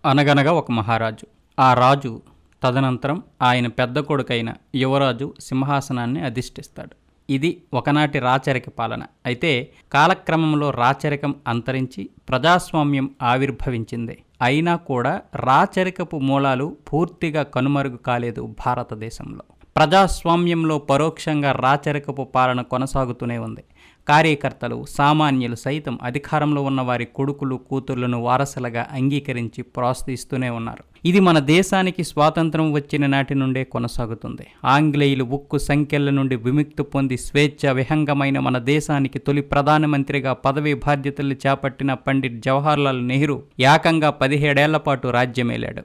అనగనగా ఒక మహారాజు. ఆ రాజు తదనంతరం ఆయన పెద్ద కొడుకైన యువరాజు సింహాసనాన్ని అధిష్ఠిస్తాడు. ఇది ఒకనాటి రాచరిక పాలన. అయితే కాలక్రమంలో రాచరికం అంతరించి ప్రజాస్వామ్యం ఆవిర్భవించింది. అయినా కూడా రాచరికపు మూలాలు పూర్తిగా కనుమరుగు కాలేదు భారతదేశంలో. ప్రజాస్వామ్యంలో పరోక్షంగా రాచరికపు పాలన కొనసాగుతూనే ఉంది. కార్యకర్తలు, సామాన్యులు సైతం అధికారంలో ఉన్న వారి కొడుకులు, కూతుర్లను వారసులుగా అంగీకరించి ప్రోత్సహిస్తూనే ఉన్నారు. ఇది మన దేశానికి స్వాతంత్రం వచ్చిన నాటి నుండే కొనసాగుతుంది. ఆంగ్లేయులు ఉక్కు సంఖ్యల నుండి విముక్తి పొంది స్వేచ్ఛ విహంగమైన మన దేశానికి తొలి ప్రధానమంత్రిగా పదవీ బాధ్యతలు చేపట్టిన పండిట్ జవహర్లాల్ నెహ్రూ ఏకంగా 17 ఏళ్ల పాటు రాజ్యమేలాడు.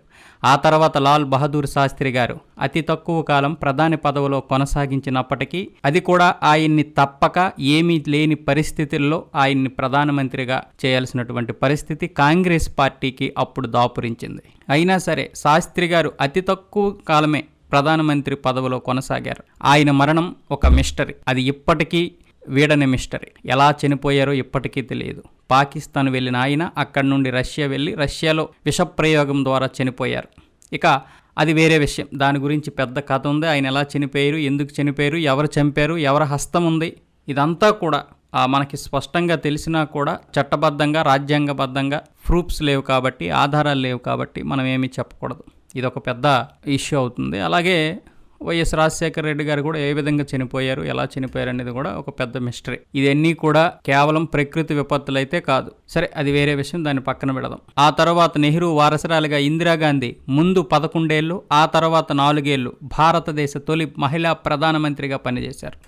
ఆ తర్వాత లాల్ బహదూర్ శాస్త్రి గారు అతి తక్కువ కాలం ప్రధాని పదవిలో కొనసాగించినప్పటికీ అది కూడా ఆయన్ని తప్పక ఏమీ లేని పరిస్థితుల్లో ఆయన్ని ప్రధానమంత్రిగా చేయాల్సినటువంటి పరిస్థితి కాంగ్రెస్ పార్టీకి అప్పుడు దాపురించింది. అయినా సరే శాస్త్రి గారు అతి తక్కువ కాలమే ప్రధానమంత్రి పదవిలో కొనసాగారు. ఆయన మరణం ఒక మిస్టరీ. అది ఇప్పటికీ వీడని మిస్టరీ. ఎలా చనిపోయారో ఇప్పటికీ తెలియదు. పాకిస్తాన్ వెళ్ళిన ఆయన అక్కడి నుండి రష్యా వెళ్ళి రష్యాలో విషప్రయోగం ద్వారా చనిపోయారు. ఇక అది వేరే విషయం. దాని గురించి పెద్ద కథ ఉంది. ఆయన ఎలా చనిపోయారు, ఎందుకు చనిపోయారు, ఎవరు చంపారు, ఎవరి హస్తం ఉంది, ఇదంతా కూడా మనకి స్పష్టంగా తెలిసినా కూడా చట్టబద్ధంగా, రాజ్యాంగబద్ధంగా ప్రూఫ్స్ లేవు కాబట్టి, ఆధారాలు లేవు కాబట్టి మనం ఏమీ చెప్పకూడదు. ఇది ఒక పెద్ద ఇష్యూ అవుతుంది. అలాగే వైఎస్ రాజశేఖర రెడ్డి గారు కూడా ఏ విధంగా చనిపోయారు, ఎలా చనిపోయారు అనేది కూడా ఒక పెద్ద మిస్టరీ. ఇవన్నీ కూడా కేవలం ప్రకృతి విపత్తులైతే కాదు. సరే, అది వేరే విషయం, దాన్ని పక్కన పెడదాం. ఆ తర్వాత నెహ్రూ వారసురాలుగా ఇందిరాగాంధీ ముందు 11 ఏళ్ళు, ఆ తర్వాత 4 ఏళ్ళు భారతదేశ తొలి మహిళా ప్రధానమంత్రిగా పనిచేశారు.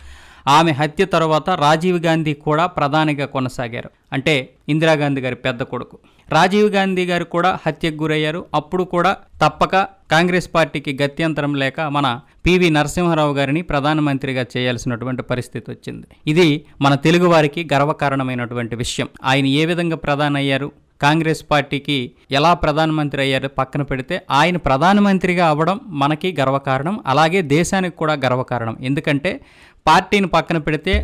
ఆమె హత్య తర్వాత రాజీవ్ గాంధీ కూడా ప్రధానిగా కొనసాగారు. అంటే ఇందిరాగాంధీ గారి పెద్ద కొడుకు. రాజీవ్ గాంధీ గారు కూడా హత్యకు గురయ్యారు. అప్పుడు కూడా తప్పక కాంగ్రెస్ పార్టీకి గత్యంతరం లేక మన పివి నరసింహారావు గారిని ప్రధానమంత్రిగా చేయాల్సినటువంటి పరిస్థితి వచ్చింది. ఇది మన తెలుగు వారికి గర్వకారణమైనటువంటి విషయం. ఆయన ఏ విధంగా ప్రధాని అయ్యారు, కాంగ్రెస్ పార్టీకి ఎలా ప్రధానమంత్రి అయ్యారు పక్కన పెడితే, ఆయన ప్రధానమంత్రిగా అవ్వడం మనకి గర్వకారణం, అలాగే దేశానికి కూడా గర్వకారణం. ఎందుకంటే పార్టీని పక్కన పెడితే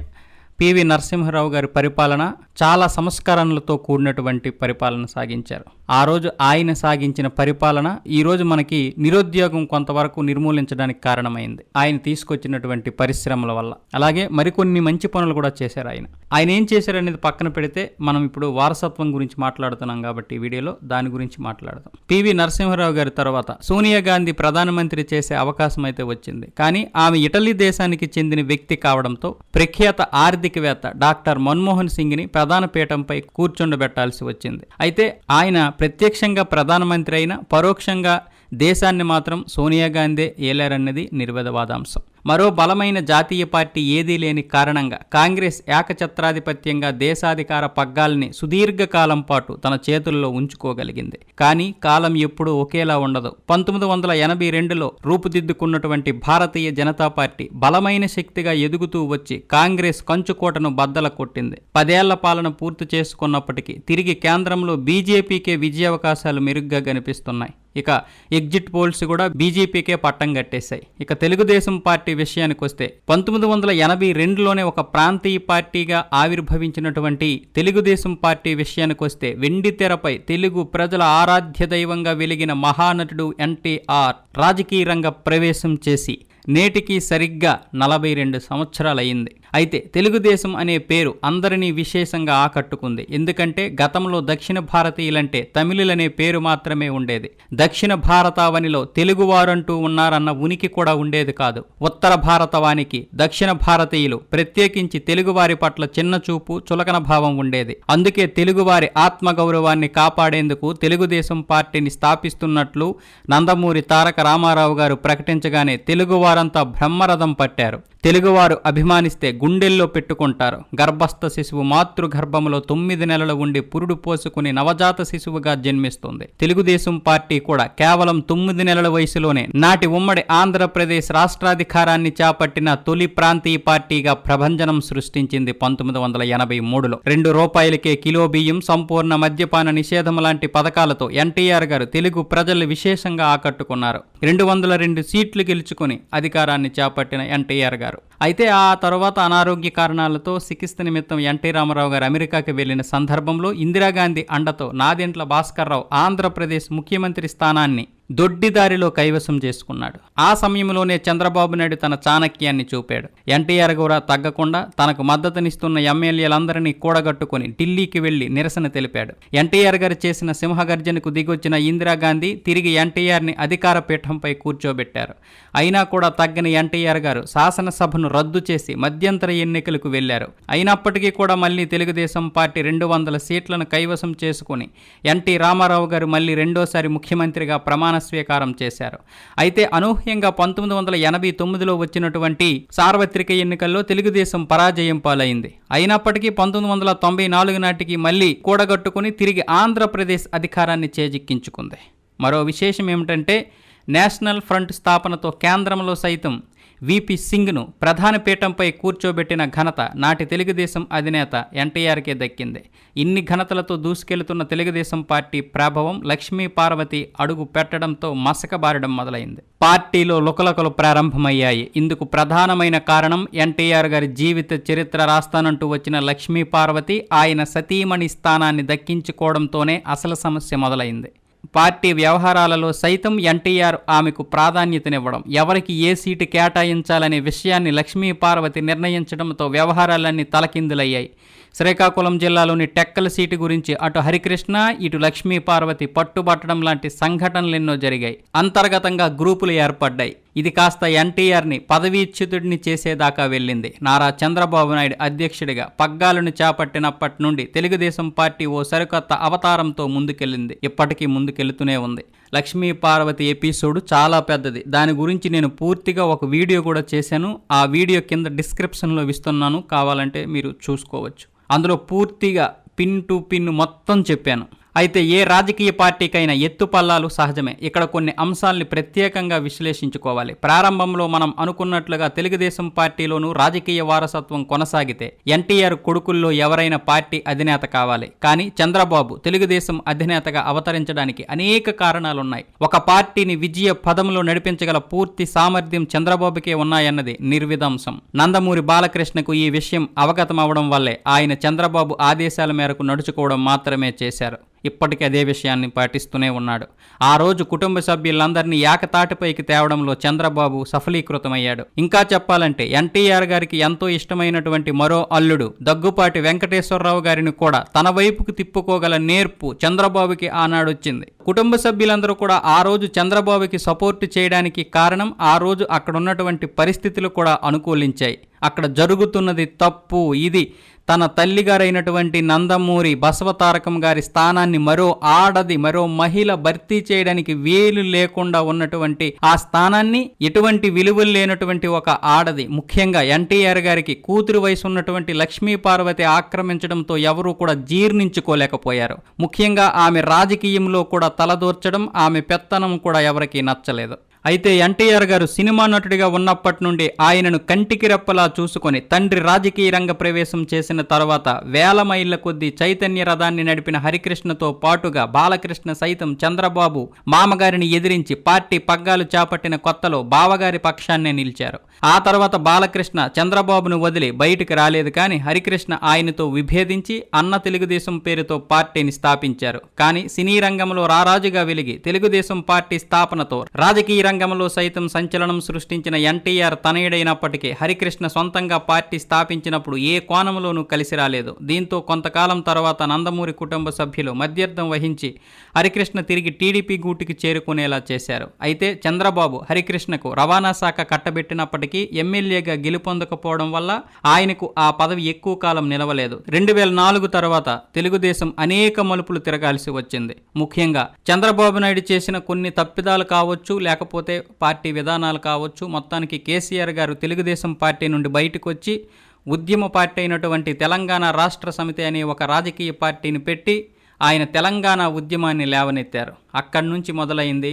పివి నరసింహారావు గారి పరిపాలన చాలా సంస్కరణలతో కూడినటువంటి పరిపాలన సాగించారు. ఆ రోజు ఆయన సాగించిన పరిపాలన ఈరోజు మనకి నిరుద్యోగం కొంతవరకు నిర్మూలించడానికి కారణమైంది, ఆయన తీసుకొచ్చినటువంటి పరిశ్రమల వల్ల. అలాగే మరికొన్ని మంచి పనులు కూడా చేశారు ఆయన ఏం చేశారు అనేది పక్కన పెడితే, మనం ఇప్పుడు వారసత్వం గురించి మాట్లాడుతున్నాం కాబట్టి వీడియోలో దాని గురించి మాట్లాడదాం. పివి నరసింహారావు గారి తర్వాత సోనియా గాంధీ ప్రధానమంత్రి చేసే అవకాశం అయితే వచ్చింది. కానీ ఆమె ఇటలీ దేశానికి చెందిన వ్యక్తి కావడంతో ప్రఖ్యాత ఆర్థికవేత్త డాక్టర్ మన్మోహన్ సింగ్ని ప్రధాన పీఠంపై కూర్చుండబెట్టాల్సి వచ్చింది. అయితే ఆయన ప్రత్యక్షంగా ప్రధానమంత్రి అయినా పరోక్షంగా దేశాన్ని మాత్రం సోనియా గాంధీ ఏలారన్నది నిర్వివాదాంశం. మరో బలమైన జాతీయ పార్టీ ఏదీ లేని కారణంగా కాంగ్రెస్ ఏకఛత్రాధిపత్యంగా దేశాధికార పగ్గాల్ని సుదీర్ఘకాలం పాటు తన చేతుల్లో ఉంచుకోగలిగింది. కానీ కాలం ఎప్పుడూ ఒకేలా ఉండదు. 1982లో రూపుదిద్దుకున్నటువంటి భారతీయ జనతా పార్టీ బలమైన శక్తిగా ఎదుగుతూ వచ్చి కాంగ్రెస్ కంచుకోటను బద్దల కొట్టింది. 10 ఏళ్ల పాలన పూర్తి చేసుకున్నప్పటికీ తిరిగి కేంద్రంలో బీజేపీకే విజయావకాశాలు మెరుగ్గా కనిపిస్తున్నాయి. ఇక ఎగ్జిట్ పోల్స్ కూడా బీజేపీకే పట్టం కట్టేశాయి. ఇక తెలుగుదేశం పార్టీ విషయానికి వస్తే 1982లోనే ఒక ప్రాంతీయ పార్టీగా ఆవిర్భవించినటువంటి తెలుగుదేశం పార్టీ విషయానికి వస్తే వెండి తెరపై తెలుగు ప్రజల ఆరాధ్య దైవంగా వెలిగిన మహానటుడు ఎన్టీఆర్ రాజకీయ రంగ ప్రవేశం చేసి నేటికి సరిగ్గా 42 సంవత్సరాలయ్యింది. అయితే తెలుగుదేశం అనే పేరు అందరినీ విశేషంగా ఆకట్టుకుంది. ఎందుకంటే గతంలో దక్షిణ భారతీయులంటే తమిళులనే పేరు మాత్రమే ఉండేది. దక్షిణ భారతావనిలో తెలుగువారంటూ ఉన్నారన్న ఉనికి కూడా ఉండేది కాదు. ఉత్తర భారతవానికి దక్షిణ భారతీయులు ప్రత్యేకించి తెలుగువారి పట్ల చిన్న చూపు, చులకన భావం ఉండేది. అందుకే తెలుగువారి ఆత్మగౌరవాన్ని కాపాడేందుకు తెలుగుదేశం పార్టీని స్థాపిస్తున్నట్లు నందమూరి తారక రామారావు గారు ప్రకటించగానే తెలుగువారంతా బ్రహ్మరథం పట్టారు. తెలుగువారు అభిమానిస్తే గుండెల్లో పెట్టుకుంటారు. గర్భస్థ శిశువు మాతృగర్భంలో 9 నెలలు ఉండి పురుడు పోసుకుని నవజాత శిశువుగా జన్మిస్తుంది. తెలుగుదేశం పార్టీ కూడా కేవలం 9 నెలల వయసులోనే నాటి ఉమ్మడి ఆంధ్రప్రదేశ్ రాష్ట్రాధికారాన్ని చేపట్టిన తొలి ప్రాంతీయ పార్టీగా ప్రభంజనం సృష్టించింది 1983లో. ₹2కే కిలో బియ్యం, సంపూర్ణ మద్యపాన నిషేధం లాంటి పథకాలతో ఎన్టీఆర్ గారు తెలుగు ప్రజలు విశేషంగా ఆకట్టుకున్నారు. 202 సీట్లు గెలుచుకుని అధికారాన్ని చేపట్టిన ఎన్టీఆర్ గారు. అయితే ఆ తర్వాత అనారోగ్య కారణాలతో చికిత్స నిమిత్తం ఎన్టీ రామారావు గారు అమెరికాకి వెళ్లిన సందర్భంలో ఇందిరాగాంధీ అండతో నాదెండ్ల భాస్కర్రావు ఆంధ్రప్రదేశ్ ముఖ్యమంత్రి స్థానాన్ని దొడ్డిదారిలో కైవసం చేసుకున్నాడు. ఆ సమయంలోనే చంద్రబాబు నాయుడు తన చాణక్యాన్ని చూపాడు. ఎన్టీఆర్ కూడా తగ్గకుండా తనకు మద్దతునిస్తున్న ఎమ్మెల్యేలందరినీ కూడగట్టుకుని ఢిల్లీకి వెళ్లి నిరసన తెలిపాడు. ఎన్టీఆర్ గారు చేసిన సింహగర్జనకు దిగొచ్చిన ఇందిరాగాంధీ తిరిగి ఎన్టీఆర్ని అధికార పీఠంపై కూర్చోబెట్టారు. అయినా కూడా తగ్గని ఎన్టీఆర్ గారు శాసనసభను రద్దు చేసి మధ్యంతర ఎన్నికలకు వెళ్లారు. అయినప్పటికీ కూడా మళ్లీ తెలుగుదేశం పార్టీ 200 సీట్లను కైవసం చేసుకుని ఎన్టీ రామారావు గారు మళ్లీ రెండోసారి ముఖ్యమంత్రిగా ప్రమాణ స్వీకారం చేశారు. అయితే అనూహ్యంగా 1989లో వచ్చినటువంటి సార్వత్రిక ఎన్నికల్లో తెలుగుదేశం పరాజయం పాలైంది. అయినప్పటికీ 1994 నాటికి మళ్లీ కూడగట్టుకుని తిరిగి ఆంధ్రప్రదేశ్ అధికారాన్ని చేజిక్కించుకుంది. మరో విశేషం ఏమిటంటే నేషనల్ ఫ్రంట్ స్థాపనతో కేంద్రంలో సైతం విపి సింగ్ను ప్రధాన పీఠంపై కూర్చోబెట్టిన ఘనత నాటి తెలుగుదేశం అధినేత ఎన్టీఆర్కే దక్కింది. ఇన్ని ఘనతలతో దూసుకెళ్తున్న తెలుగుదేశం పార్టీ ప్రభావం లక్ష్మీ పార్వతి అడుగు పెట్టడంతో మసకబారడం మొదలైంది. పార్టీలో లుకలుకలు ప్రారంభమయ్యాయి. ఇందుకు ప్రధానమైన కారణం ఎన్టీఆర్ గారి జీవిత చరిత్ర రాస్తానంటూ వచ్చిన లక్ష్మీ పార్వతి ఆయన సతీమణి స్థానాన్ని దక్కించుకోవడంతోనే అసలు సమస్య మొదలైంది. పార్టీ వ్యవహారాలలో సైతం ఎన్టీఆర్ ఆమెకు ప్రాధాన్యతనివ్వడం, ఎవరికి ఏ సీటు కేటాయించాలనే విషయాన్ని లక్ష్మీ పార్వతి నిర్ణయించడంతో వ్యవహారాలన్నీ తలకిందులయ్యాయి. శ్రీకాకుళం జిల్లాలోని టెక్కల సీటు గురించి అటు హరికృష్ణ ఇటు లక్ష్మీ పార్వతి పట్టుబట్టడం లాంటి సంఘటనలెన్నో జరిగాయి. అంతర్గతంగా గ్రూపులు ఏర్పడ్డాయి. ఇది కాస్త ఎన్టీఆర్ని పదవీచ్యుతుడిని చేసేదాకా వెళ్ళింది. నారా చంద్రబాబు నాయుడు అధ్యక్షుడిగా పగ్గాలను చేపట్టినప్పటి నుండి తెలుగుదేశం పార్టీ ఓ సరికొత్త అవతారంతో ముందుకెళ్ళింది. ఇప్పటికీ ముందుకెళ్తూనే ఉంది. లక్ష్మీ పార్వతి ఎపిసోడ్ చాలా పెద్దది. దాని గురించి నేను పూర్తిగా ఒక వీడియో కూడా చేశాను. ఆ వీడియో కింద డిస్క్రిప్షన్లో ఇస్తున్నాను, కావాలంటే మీరు చూసుకోవచ్చు. అందులో పూర్తిగా పిన్ టు పిన్ మొత్తం చెప్పాను. అయితే ఏ రాజకీయ పార్టీకైనా ఎత్తుపల్లాలు సహజమే. ఇక్కడ కొన్ని అంశాల్ని ప్రత్యేకంగా విశ్లేషించుకోవాలి. ప్రారంభంలో మనం అనుకున్నట్లుగా తెలుగుదేశం పార్టీలోనూ రాజకీయ వారసత్వం కొనసాగితే ఎన్టీఆర్ కొడుకుల్లో ఎవరైనా పార్టీ అధినేత కావాలి. కానీ చంద్రబాబు తెలుగుదేశం అధినేతగా అవతరించడానికి అనేక కారణాలున్నాయి. ఒక పార్టీని విజయ పదంలో నడిపించగల పూర్తి సామర్థ్యం చంద్రబాబుకే ఉన్నాయన్నది నిర్విదంశం. నందమూరి బాలకృష్ణకు ఈ విషయం అవగతమవడం వల్లే ఆయన చంద్రబాబు ఆదేశాల మేరకు నడుచుకోవడం మాత్రమే చేశారు. ఇప్పటికీ అదే విషయాన్ని పాటిస్తూనే ఉన్నాడు. ఆ రోజు కుటుంబ సభ్యులందరినీ ఏకతాటిపైకి తేవడంలో చంద్రబాబు సఫలీకృతమయ్యాడు. ఇంకా చెప్పాలంటే ఎన్టీఆర్ గారికి ఎంతో ఇష్టమైనటువంటి మరో అల్లుడు దగ్గుపాటి వెంకటేశ్వరరావు గారిని కూడా తన వైపుకు తిప్పుకోగల నేర్పు చంద్రబాబుకి ఆనాడొచ్చింది. కుటుంబ సభ్యులందరూ కూడా ఆ రోజు చంద్రబాబుకి సపోర్టు చేయడానికి కారణం ఆ రోజు అక్కడ ఉన్నటువంటి పరిస్థితులు కూడా అనుకూలించాయి. అక్కడ జరుగుతున్నది తప్పు. ఇది తన తల్లిగారైనటువంటి నందమూరి బసవతారకం గారి స్థానాన్ని మరో మహిళ భర్తీ చేయడానికి వీలు లేకుండా ఉన్నటువంటి ఆ స్థానాన్ని ఎటువంటి విలువలు లేనటువంటి ఒక ఆడది, ముఖ్యంగా ఎన్టీఆర్ గారికి కూతురు వయసు ఉన్నటువంటి లక్ష్మీ పార్వతి ఆక్రమించడంతో ఎవరూ కూడా జీర్ణించుకోలేకపోయారు. ముఖ్యంగా ఆమె రాజకీయంలో కూడా తలదూర్చడం, ఆమె పెత్తనం కూడా ఎవరికీ నచ్చలేదు. అయితే ఎన్టీఆర్ గారు సినిమా నటుడిగా ఉన్నప్పటి నుండి ఆయనను కంటికి రెప్పలా చూసుకొని తండ్రి రాజకీయ రంగ ప్రవేశం చేసిన తర్వాత వేల మైళ్ళ కొద్దీ చైతన్య రథాన్ని నడిపిన హరికృష్ణతో పాటుగా బాలకృష్ణ సైతం చంద్రబాబు మామగారిని ఎదిరించి పార్టీ పగ్గాలు చేపట్టిన కొత్తలో బావగారి పక్షాన్నే నిలిచారు. ఆ తర్వాత బాలకృష్ణ చంద్రబాబును వదిలి బయటికి రాలేదు. కానీ హరికృష్ణ ఆయనతో విభేదించి అన్న తెలుగుదేశం పేరుతో పార్టీని స్థాపించారు. కానీ సినీ రంగంలో రారాజుగా వెలిగి తెలుగుదేశం పార్టీ స్థాపనతో రాజకీయ రంగంలో సైతం సంచలనం సృష్టించిన ఎన్టీఆర్ తనయుడైనప్పటికీ హరికృష్ణ సొంతంగా పార్టీ స్థాపించినప్పుడు ఏ కోణంలోనూ కలిసి రాలేదు. దీంతో కొంతకాలం తర్వాత నందమూరి కుటుంబ సభ్యులు మధ్యర్థం వహించి హరికృష్ణ తిరిగి టీడీపీ గూటికి చేరుకునేలా చేశారు. అయితే చంద్రబాబు హరికృష్ణకు రవాణా శాఖ కట్టబెట్టినప్పటికీ ఎమ్మెల్యేగా గెలుపొందకపోవడం వల్ల ఆయనకు ఆ పదవి ఎక్కువ కాలం నిలవలేదు. 2004 తర్వాత తెలుగుదేశం అనేక మలుపులు తిరగాల్సి వచ్చింది. ముఖ్యంగా చంద్రబాబు నాయుడు చేసిన కొన్ని తప్పిదాలు కావచ్చు, లేకపోతే పార్టీ విధానాలు కావచ్చు, మొత్తానికి కేసీఆర్ గారు తెలుగుదేశం పార్టీ నుండి బయటకు వచ్చి ఉద్యమ పార్టీ అయినటువంటి తెలంగాణ రాష్ట్ర సమితి అనే ఒక రాజకీయ పార్టీని పెట్టి ఆయన తెలంగాణ ఉద్యమాన్ని లేవనెత్తారు. అక్కడి నుంచి మొదలైంది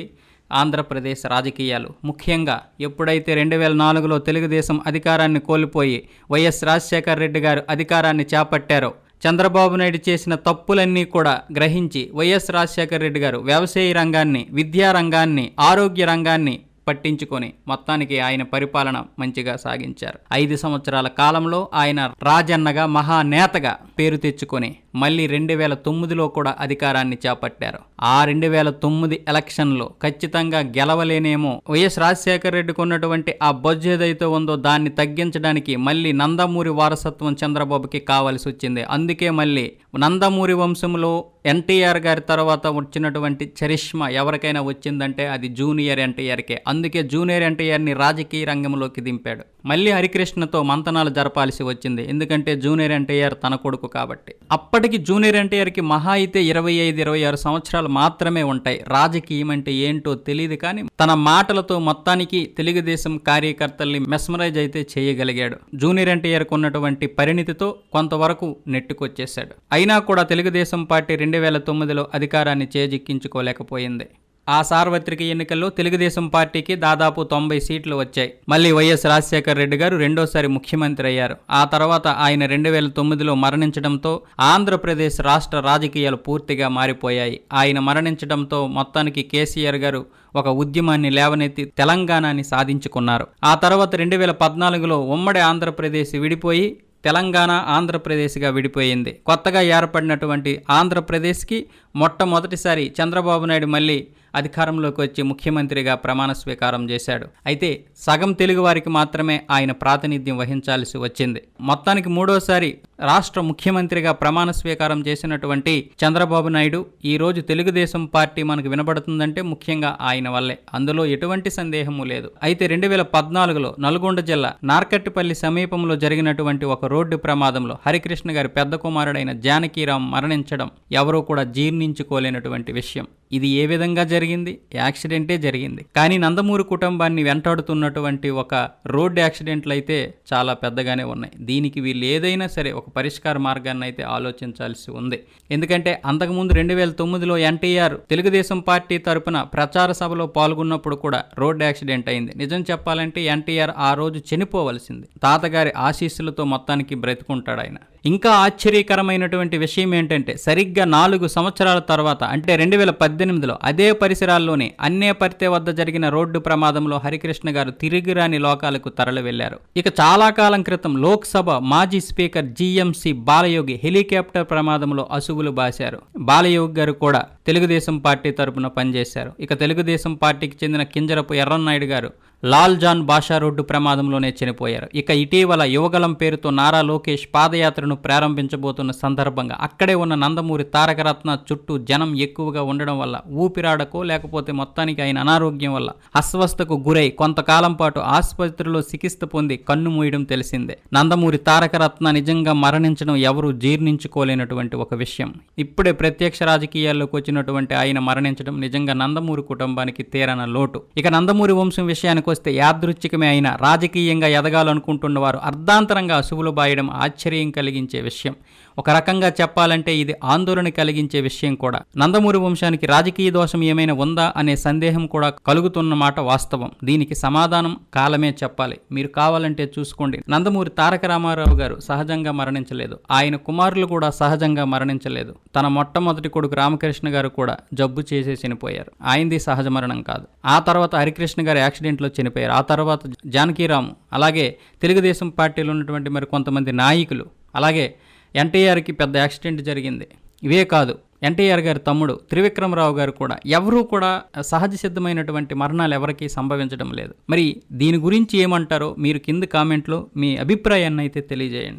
ఆంధ్రప్రదేశ్ రాజకీయాలు. ముఖ్యంగా ఎప్పుడైతే 2004లో తెలుగుదేశం అధికారాన్ని కోల్పోయి వైఎస్ రాజశేఖర రెడ్డి గారు అధికారాన్ని చేపట్టారో, చంద్రబాబు నాయుడు చేసిన తప్పులన్నీ కూడా గ్రహించి వైఎస్ రాజశేఖర రెడ్డి గారు వ్యవసాయ రంగాన్ని, విద్యా రంగాన్ని, ఆరోగ్య రంగాన్ని పట్టించుకొని మొత్తానికి ఆయన పరిపాలన మంచిగా సాగించారు. 5 సంవత్సరాల కాలంలో ఆయన రాజన్నగా మహానేతగా పేరు తెచ్చుకొని మళ్ళీ 2009లో కూడా అధికారాన్ని చేపట్టారు. ఆ 2009 ఎలక్షన్లో ఖచ్చితంగా గెలవలేనేమో, వైఎస్ రాజశేఖర రెడ్డికి ఉన్నటువంటి ఆ బొజ్జు ఏదైతే ఉందో దాన్ని తగ్గించడానికి మళ్ళీ నందమూరి వారసత్వం చంద్రబాబుకి కావాల్సి వచ్చింది. అందుకే మళ్ళీ నందమూరి వంశంలో ఎన్టీఆర్ గారి తర్వాత వచ్చినటువంటి చరిష్మా ఎవరికైనా వచ్చిందంటే అది జూనియర్ ఎన్టీఆర్కే. అందుకే జూనియర్ ఎన్టీఆర్ని రాజకీయ రంగంలోకి దింపాడు. మళ్ళీ హరికృష్ణతో మంతనాలు జరపాల్సి వచ్చింది, ఎందుకంటే జూనియర్ ఎన్టీఆర్ తన కొడుకు కాబట్టి. అప్పటికి జూనియర్ ఎన్టీఆర్కి మహా అయితే 25-26 సంవత్సరాలు మాత్రమే ఉంటాయి. రాజకీయం అంటే ఏంటో తెలియదు, కానీ తన మాటలతో మొత్తానికి తెలుగుదేశం కార్యకర్తల్ని మెస్మరైజ్ అయితే చేయగలిగాడు. జూనియర్ ఎన్టీఆర్కు ఉన్నటువంటి పరిణితితో కొంతవరకు నెట్టుకొచ్చేశాడు. అయినా కూడా తెలుగుదేశం పార్టీ 2009లో అధికారాన్ని చేజిక్కించుకోలేకపోయింది. ఆ సార్వత్రిక ఎన్నికల్లో తెలుగుదేశం పార్టీకి దాదాపు 90 సీట్లు వచ్చాయి. మళ్ళీ వైఎస్ రాజశేఖర రెడ్డి గారు రెండోసారి ముఖ్యమంత్రి అయ్యారు. ఆ తర్వాత ఆయన 2009లో మరణించడంతో ఆంధ్రప్రదేశ్ రాష్ట్ర రాజకీయాలు పూర్తిగా మారిపోయాయి. ఆయన మరణించడంతో మొత్తానికి కేసీఆర్ గారు ఒక ఉద్యమాన్ని లేవనెత్తి తెలంగాణని సాధించుకున్నారు. ఆ తర్వాత 2014లో ఉమ్మడి ఆంధ్రప్రదేశ్ విడిపోయి తెలంగాణ ఆంధ్రప్రదేశ్గా విడిపోయింది. కొత్తగా ఏర్పడినటువంటి ఆంధ్రప్రదేశ్కి మొట్టమొదటిసారి చంద్రబాబు నాయుడు మళ్ళీ అధికారంలోకి వచ్చి ముఖ్యమంత్రిగా ప్రమాణ స్వీకారం చేశాడు. అయితే సగం తెలుగు వారికి మాత్రమే ఆయన ప్రాతినిధ్యం వహించాల్సి వచ్చింది. మొత్తానికి మూడోసారి రాష్ట్ర ముఖ్యమంత్రిగా ప్రమాణ స్వీకారం చేసినటువంటి చంద్రబాబు నాయుడు ఈరోజు తెలుగుదేశం పార్టీ మనకు వినబడుతుందంటే ముఖ్యంగా ఆయన వల్లే, అందులో ఎటువంటి సందేహము లేదు. అయితే 2014లో నల్గొండ జిల్లా నార్కట్టిపల్లి సమీపంలో జరిగినటువంటి ఒక రోడ్డు ప్రమాదంలో హరికృష్ణ గారి పెద్ద కుమారుడైన జానకీరాం మరణించడం ఎవరూ కూడా జీర్ణించుకోలేనటువంటి విషయం. ఇది ఏ విధంగా జరిగింది? యాక్సిడెంటే జరిగింది. కానీ నందమూరి కుటుంబాన్ని వెంటాడుతున్నటువంటి ఒక రోడ్డు యాక్సిడెంట్లు అయితే చాలా పెద్దగానే ఉన్నాయి. దీనికి వీళ్ళు ఏదైనా సరే ఒక పరిష్కార మార్గాన్ని అయితే ఆలోచించాల్సి ఉంది. ఎందుకంటే అంతకుముందు 2009లో ఎన్టీఆర్ తెలుగుదేశం పార్టీ తరపున ప్రచార సభలో పాల్గొన్నప్పుడు కూడా రోడ్డు యాక్సిడెంట్ అయింది. నిజం చెప్పాలంటే ఎన్టీఆర్ ఆ రోజు చనిపోవలసింది. తాతగారి ఆశీస్సులతో మొత్తానికి బ్రతుకుంటాడు ఆయన. ఇంకా ఆశ్చర్యకరమైనటువంటి విషయం ఏంటంటే సరిగ్గా 4 సంవత్సరాల తర్వాత అంటే 2018లో అదే పరిసరాల్లోనే అన్నేపర్తి వద్ద జరిగిన రోడ్డు ప్రమాదంలో హరికృష్ణ గారు తిరిగిరాని లోకాలకు తరలి వెళ్లారు. ఇక చాలా కాలం క్రితం లోక్సభ మాజీ స్పీకర్ జీఎంసీ బాలయోగి హెలికాప్టర్ ప్రమాదంలో అసువులు బాశారు. బాలయోగి గారు కూడా తెలుగుదేశం పార్టీ తరపున పనిచేశారు. ఇక తెలుగుదేశం పార్టీకి చెందిన కింజరపు ఎర్రన్నాయుడు గారు లాల్ జాన్ బాషా రోడ్డు ప్రమాదంలోనే చనిపోయారు. ఇక ఇటీవల యువగలం పేరుతో నారా లోకేష్ పాదయాత్రను ప్రారంభించబోతున్న సందర్భంగా అక్కడే ఉన్న నందమూరి తారకరత్న చుట్టూ జనం ఎక్కువగా ఉండడం వల్ల ఊపిరాడకో లేకపోతే మొత్తానికి ఆయన అనారోగ్యం వల్ల అస్వస్థకు గురై కొంతకాలం పాటు ఆసుపత్రిలో చికిత్స పొంది కన్ను మూయడం తెలిసిందే. నందమూరి తారకరత్న నిజంగా మరణించడం ఎవరూ జీర్ణించుకోలేనటువంటి ఒక విషయం. ఇప్పుడే ప్రత్యక్ష రాజకీయాల్లోకి వచ్చినటువంటి ఆయన మరణించడం నిజంగా నందమూరి కుటుంబానికి తీరన లోటు. ఇక నందమూరి వంశం విషయానికి వస్తే యాదృచ్ఛికమే అయినా రాజకీయంగా ఎదగాలనుకుంటున్న వారు అర్ధాంతరంగా అసువులు బాయడం ఆశ్చర్యం కలిగించే విషయం. ఒక రకంగా చెప్పాలంటే ఇది ఆందోళన కలిగించే విషయం కూడా. నందమూరి వంశానికి రాజకీయ దోషం ఏమైనా ఉందా అనే సందేహం కూడా కలుగుతున్నమాట వాస్తవం. దీనికి సమాధానం కాలమే చెప్పాలి. మీరు కావాలంటే చూసుకోండి. నందమూరి తారక రామారావు గారు సహజంగా మరణించలేదు. ఆయన కుమారులు కూడా సహజంగా మరణించలేదు. తన మొట్టమొదటి కొడుకు రామకృష్ణ గారు కూడా జబ్బు చేసే చనిపోయారు. ఆయనది సహజ మరణం కాదు. ఆ తర్వాత హరికృష్ణ గారు యాక్సిడెంట్లో చనిపోయారు. ఆ తర్వాత జానకీరాము, అలాగే తెలుగుదేశం పార్టీలో ఉన్నటువంటి మరి కొంతమంది నాయకులు, అలాగే ఎన్టీఆర్కి పెద్ద యాక్సిడెంట్ జరిగింది. ఇవే కాదు, ఎన్టీఆర్ గారి తమ్ముడు త్రివిక్రమరావు గారు కూడా ఎవరూ కూడా సహజ సిద్ధమైనటువంటి మరణాలు ఎవరికీ సంభవించడం లేదు. మరి దీని గురించి ఏమంటారో మీరు కింద కామెంట్లో మీ అభిప్రాయాన్ని అయితే తెలియజేయండి.